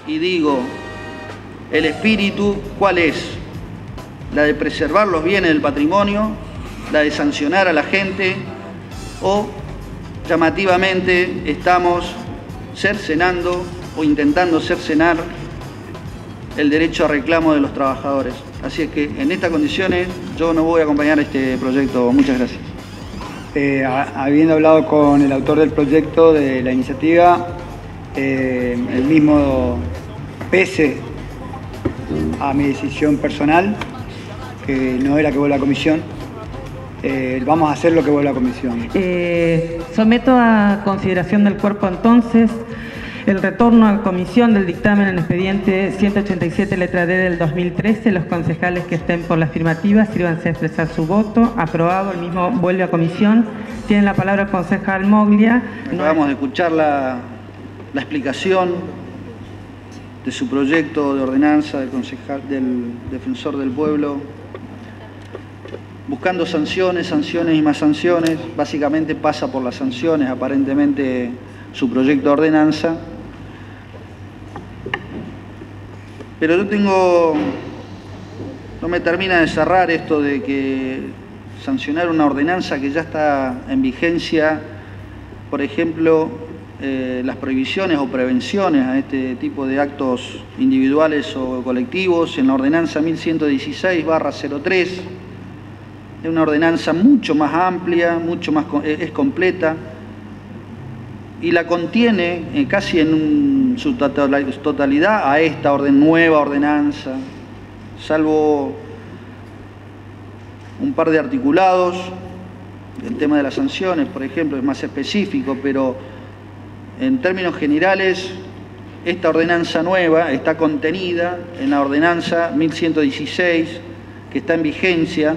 y digo, el espíritu, ¿cuál es? La de preservar los bienes del patrimonio, la de sancionar a la gente, o llamativamente estamos cercenando o intentando cercenar el derecho a reclamo de los trabajadores. Así es que en estas condiciones yo no voy a acompañar este proyecto. Muchas gracias. Habiendo hablado con el autor del proyecto de la iniciativa, el mismo, pese a mi decisión personal, que no era que vuelva a comisión, vamos a hacer lo que vuelva a comisión. Someto a consideración del cuerpo entonces el retorno a comisión del dictamen en expediente 187 letra D del 2013. Los concejales que estén por la afirmativa sírvanse a expresar su voto. Aprobado, el mismo vuelve a comisión. Tiene la palabra el concejal Moglia. Acabamos de escuchar la explicación de su proyecto de ordenanza del defensor del pueblo, buscando sanciones, sanciones y más sanciones. Básicamente pasa por las sanciones, aparentemente, su proyecto de ordenanza. Pero yo no me termina de cerrar esto de que sancionar una ordenanza que ya está en vigencia, por ejemplo, las prohibiciones o prevenciones a este tipo de actos individuales o colectivos, en la ordenanza 1116/03, es una ordenanza mucho más amplia, es completa, y la contiene casi en su totalidad a esta nueva ordenanza, salvo un par de articulados. El tema de las sanciones, por ejemplo, es más específico, pero en términos generales, esta ordenanza nueva está contenida en la ordenanza 1116, que está en vigencia,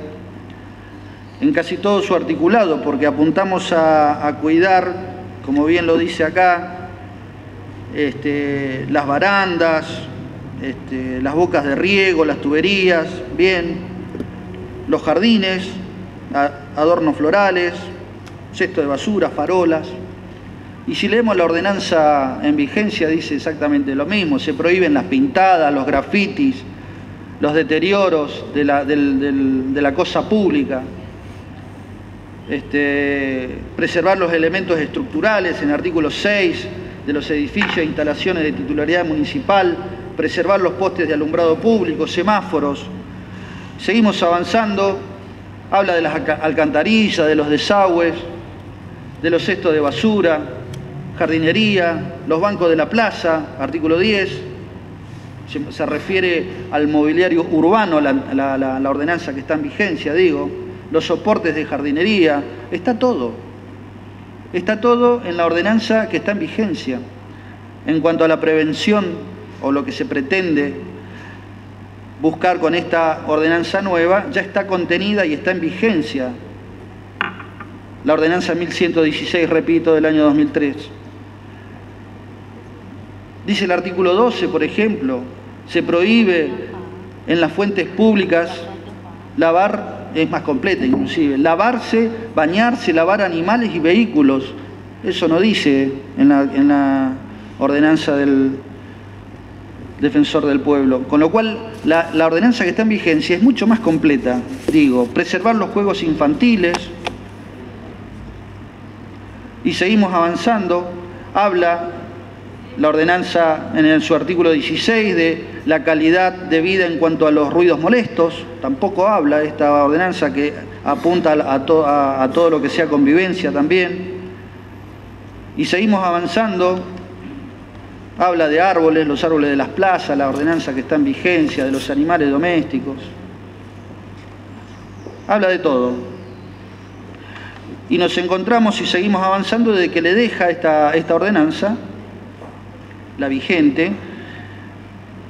en casi todo su articulado, porque apuntamos a cuidar, como bien lo dice acá, las barandas, las bocas de riego, las tuberías, bien, los jardines, adornos florales, cesto de basura, farolas. Y si leemos la ordenanza en vigencia, dice exactamente lo mismo. Se prohíben las pintadas, los grafitis, los deterioros de la cosa pública. Preservar los elementos estructurales en el artículo 6 de los edificios e instalaciones de titularidad municipal, preservar los postes de alumbrado público, semáforos. Seguimos avanzando, habla de las alcantarillas, de los desagües, de los cestos de basura, jardinería, los bancos de la plaza, artículo 10, se refiere al mobiliario urbano, la ordenanza que está en vigencia, digo. Los soportes de jardinería, está todo en la ordenanza que está en vigencia. En cuanto a la prevención o lo que se pretende buscar con esta ordenanza nueva, ya está contenida y está en vigencia la ordenanza 1116, repito, del año 2003. Dice el artículo 12, por ejemplo, se prohíbe en las fuentes públicas lavar, es más completa inclusive, lavarse, bañarse, lavar animales y vehículos. Eso no dice en la ordenanza del defensor del pueblo. Con lo cual, la ordenanza que está en vigencia es mucho más completa. Digo, preservar los juegos infantiles. Y seguimos avanzando. Habla la ordenanza en su artículo 16 de la calidad de vida en cuanto a los ruidos molestos. Tampoco habla esta ordenanza, que apunta a todo lo que sea convivencia también. Y seguimos avanzando. Habla de árboles, los árboles de las plazas, la ordenanza que está en vigencia, de los animales domésticos. Habla de todo. Y nos encontramos, y seguimos avanzando, de que le deja esta ordenanza, la vigente,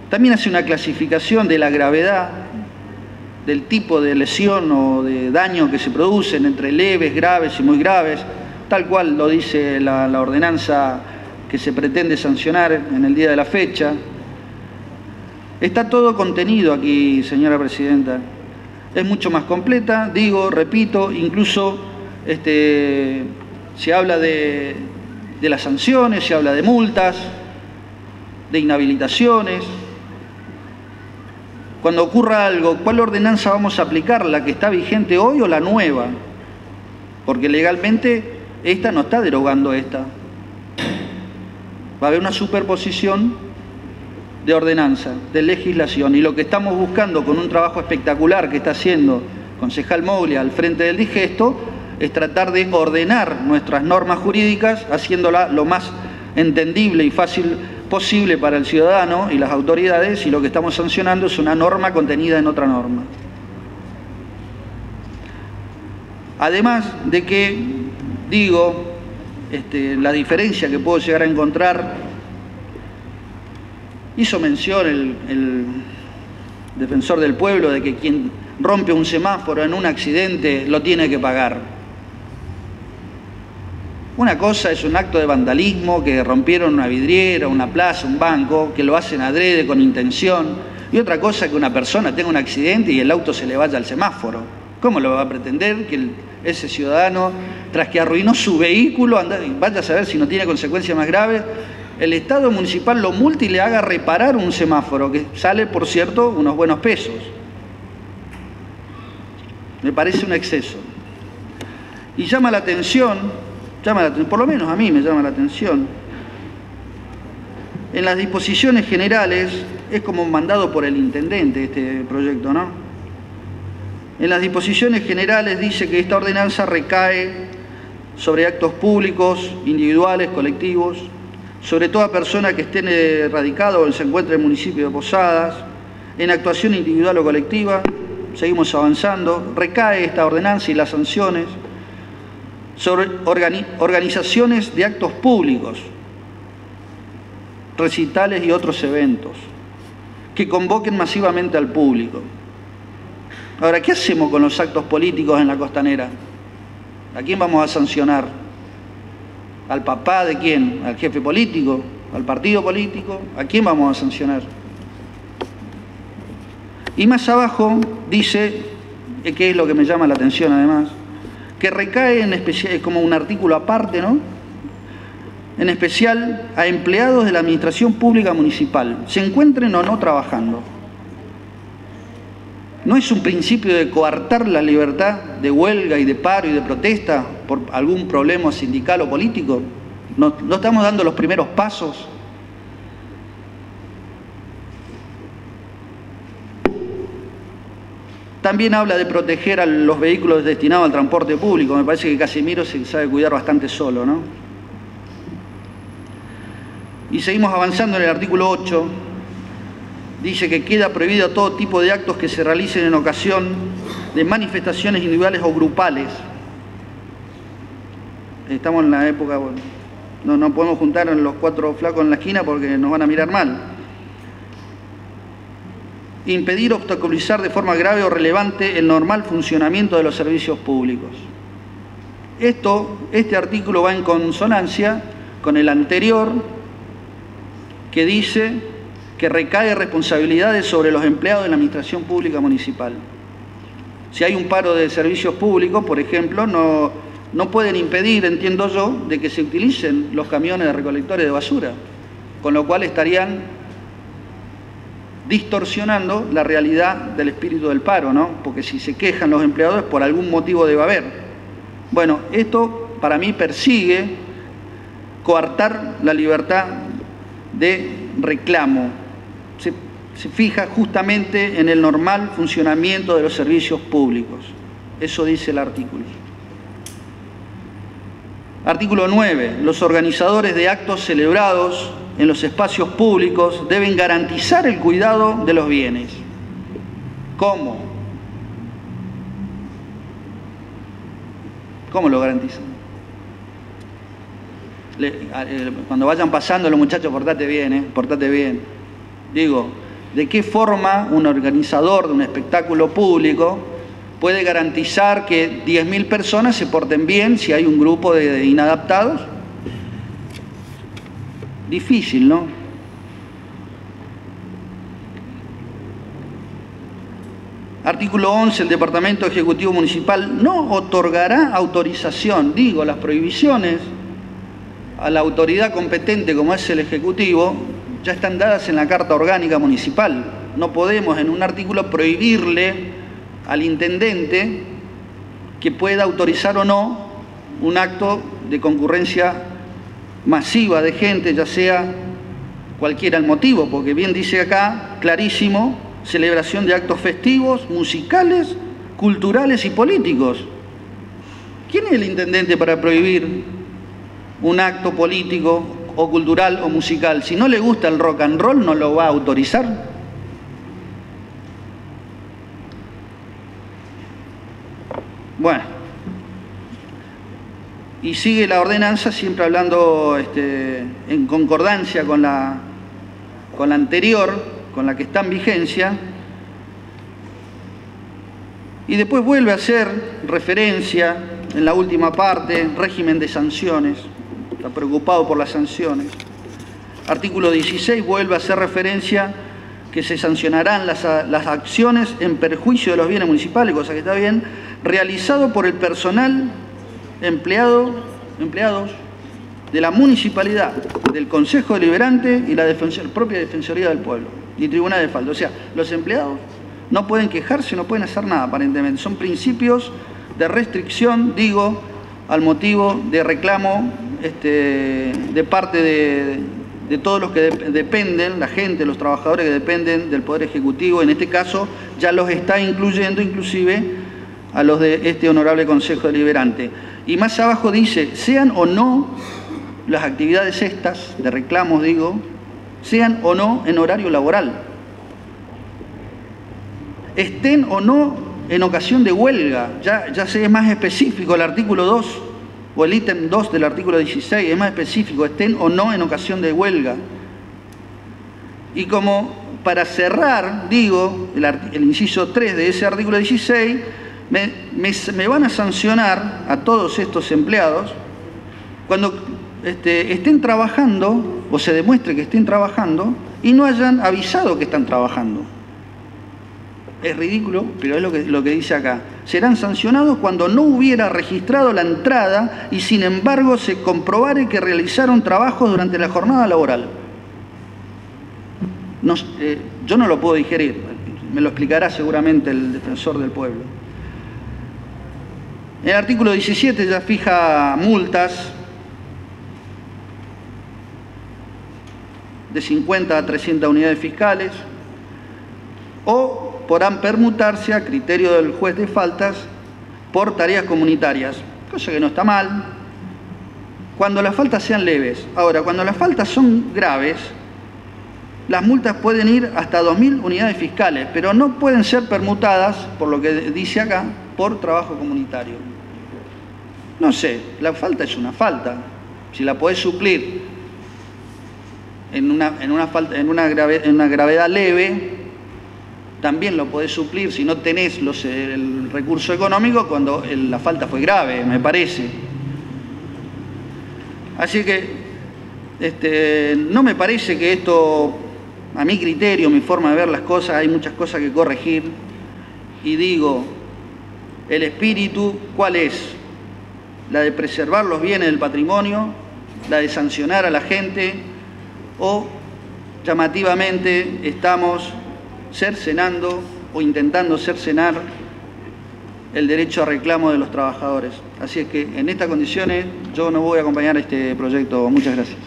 también hace una clasificación de la gravedad, del tipo de lesión o de daño que se producen entre leves, graves y muy graves, tal cual lo dice la ordenanza que se pretende sancionar en el día de la fecha. Está todo contenido aquí, señora presidenta. Es mucho más completa, digo, repito, incluso se habla de las sanciones, se habla de multas. de inhabilitaciones. Cuando ocurra algo, ¿cuál ordenanza vamos a aplicar? ¿La que está vigente hoy o la nueva? Porque legalmente esta no está derogando esta. Va a haber una superposición de ordenanza, de legislación. Y lo que estamos buscando con un trabajo espectacular que está haciendo concejal Moglia al frente del Digesto es tratar de ordenar nuestras normas jurídicas, haciéndola lo más entendible y fácil posible para el ciudadano y las autoridades, y lo que estamos sancionando es una norma contenida en otra norma. Además de que, digo, la diferencia que puedo llegar a encontrar, hizo mención el defensor del pueblo de que quien rompe un semáforo en un accidente lo tiene que pagar. Una cosa es un acto de vandalismo, que rompieron una vidriera, una plaza, un banco, que lo hacen adrede con intención, y otra cosa es que una persona tenga un accidente y el auto se le vaya al semáforo. ¿Cómo lo va a pretender que ese ciudadano, tras que arruinó su vehículo, vaya a saber si no tiene consecuencias más graves, el Estado municipal lo multe y le haga reparar un semáforo, que sale, por cierto, unos buenos pesos? Me parece un exceso. Y llama la atención, por lo menos a mí me llama la atención, en las disposiciones generales, es como mandado por el intendente este proyecto, ¿no? En las disposiciones generales dice que esta ordenanza recae sobre actos públicos, individuales, colectivos, sobre toda persona que esté radicada o se encuentre en el municipio de Posadas, en actuación individual o colectiva. Seguimos avanzando. Recae esta ordenanza y las sanciones sobre organizaciones de actos públicos, recitales y otros eventos que convoquen masivamente al público. Ahora, ¿qué hacemos con los actos políticos en la costanera? ¿A quién vamos a sancionar? ¿Al papá de quién? ¿Al jefe político? ¿Al partido político? ¿A quién vamos a sancionar? Y más abajo dice, que es lo que me llama la atención además, que recae en especial, es como un artículo aparte, ¿no? En especial a empleados de la administración pública municipal, se encuentren o no trabajando. ¿No es un principio de coartar la libertad de huelga y de paro y de protesta por algún problema sindical o político? ¿No estamos dando los primeros pasos? También habla de proteger a los vehículos destinados al transporte público. Me parece que Casimiro se sabe cuidar bastante solo, ¿no? Y seguimos avanzando en el artículo 8. Dice que queda prohibido todo tipo de actos que se realicen en ocasión de manifestaciones individuales o grupales. Estamos en la época, bueno, no podemos juntar los 4 flacos en la esquina porque nos van a mirar mal. Impedir o obstaculizar de forma grave o relevante el normal funcionamiento de los servicios públicos. Este artículo va en consonancia con el anterior, que dice que recae responsabilidades sobre los empleados de la administración pública municipal. Si hay un paro de servicios públicos, por ejemplo, no pueden impedir, entiendo yo, de que se utilicen los camiones de recolectores de basura, con lo cual estarían distorsionando la realidad del espíritu del paro, ¿no? Porque si se quejan los empleadores, por algún motivo debe haber. Bueno, esto para mí persigue coartar la libertad de reclamo. Se fija justamente en el normal funcionamiento de los servicios públicos. Eso dice el artículo. Artículo 9. Los organizadores de actos celebrados en los espacios públicos deben garantizar el cuidado de los bienes. ¿Cómo? ¿Cómo lo garantizan? Cuando vayan pasando los muchachos, portate bien, portate bien. Digo, ¿de qué forma un organizador de un espectáculo público puede garantizar que 10.000 personas se porten bien si hay un grupo de inadaptados? Difícil, ¿no? Artículo 11. El Departamento Ejecutivo Municipal no otorgará autorización, las prohibiciones a la autoridad competente como es el Ejecutivo, ya están dadas en la Carta Orgánica Municipal. No podemos en un artículo prohibirle al intendente que pueda autorizar o no un acto de concurrencia masiva de gente, ya sea cualquiera el motivo, porque bien dice acá, clarísimo, celebración de actos festivos, musicales, culturales y políticos. ¿Quién es el intendente para prohibir un acto político o cultural o musical? Si no le gusta el rock and roll, no lo va a autorizar. Bueno, y sigue la ordenanza siempre hablando en concordancia con la anterior, con la que está en vigencia, y después vuelve a hacer referencia en la última parte, régimen de sanciones, está preocupado por las sanciones. Artículo 16 vuelve a hacer referencia que se sancionarán las acciones en perjuicio de los bienes municipales, cosa que está bien, realizado por el personal empleados de la municipalidad, del Consejo Deliberante y la propia Defensoría del Pueblo y Tribunal de Falta. O sea, los empleados no pueden quejarse, no pueden hacer nada aparentemente. Son principios de restricción, digo, al motivo de reclamo de parte de todos los que dependen, la gente, los trabajadores que dependen del Poder Ejecutivo. En este caso ya los está incluyendo inclusive a los de este honorable Consejo Deliberante. Y más abajo dice, sean o no las actividades estas, de reclamos digo, sean o no en horario laboral, estén o no en ocasión de huelga, ya se es más específico el artículo 2, o el ítem 2 del artículo 16, es más específico, estén o no en ocasión de huelga. Y como para cerrar, digo, el inciso 3 de ese artículo 16, me van a sancionar a todos estos empleados cuando estén trabajando, o se demuestre que estén trabajando, y no hayan avisado que están trabajando. Es ridículo, pero es lo que dice acá. Serán sancionados cuando no hubiera registrado la entrada y sin embargo se comprobare que realizaron trabajos durante la jornada laboral. Yo no lo puedo digerir, me lo explicará seguramente el defensor del pueblo. El artículo 17 ya fija multas de 50 a 300 unidades fiscales o podrán permutarse a criterio del juez de faltas por tareas comunitarias, cosa que no está mal, cuando las faltas sean leves. Ahora, cuando las faltas son graves, las multas pueden ir hasta 2.000 unidades fiscales, pero no pueden ser permutadas, por lo que dice acá, por trabajo comunitario. No sé, la falta es una falta. Si la podés suplir en una gravedad leve, también lo podés suplir si no tenés el recurso económico cuando la falta fue grave, me parece. Así que no me parece que esto, a mi criterio, mi forma de ver las cosas, hay muchas cosas que corregir. Y digo, el espíritu, ¿cuál es? La de preservar los bienes del patrimonio, la de sancionar a la gente, o llamativamente estamos cercenando o intentando cercenar el derecho a reclamo de los trabajadores. Así es que en estas condiciones yo no voy a acompañar este proyecto. Muchas gracias.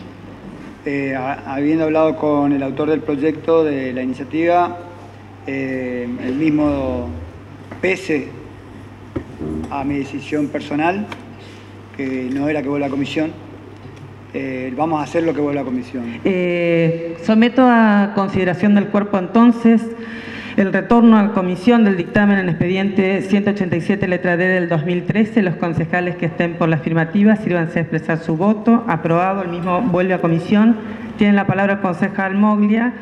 Habiendo hablado con el autor del proyecto de la iniciativa, el mismo, pese a mi decisión personal, que no era que vuelva a la comisión, vamos a hacer lo que vuelva a la comisión. Someto a consideración del cuerpo entonces el retorno a comisión del dictamen en expediente 187 letra D del 2013. Los concejales que estén por la afirmativa sírvanse a expresar su voto. Aprobado, el mismo vuelve a comisión. Tiene la palabra el concejal Moglia.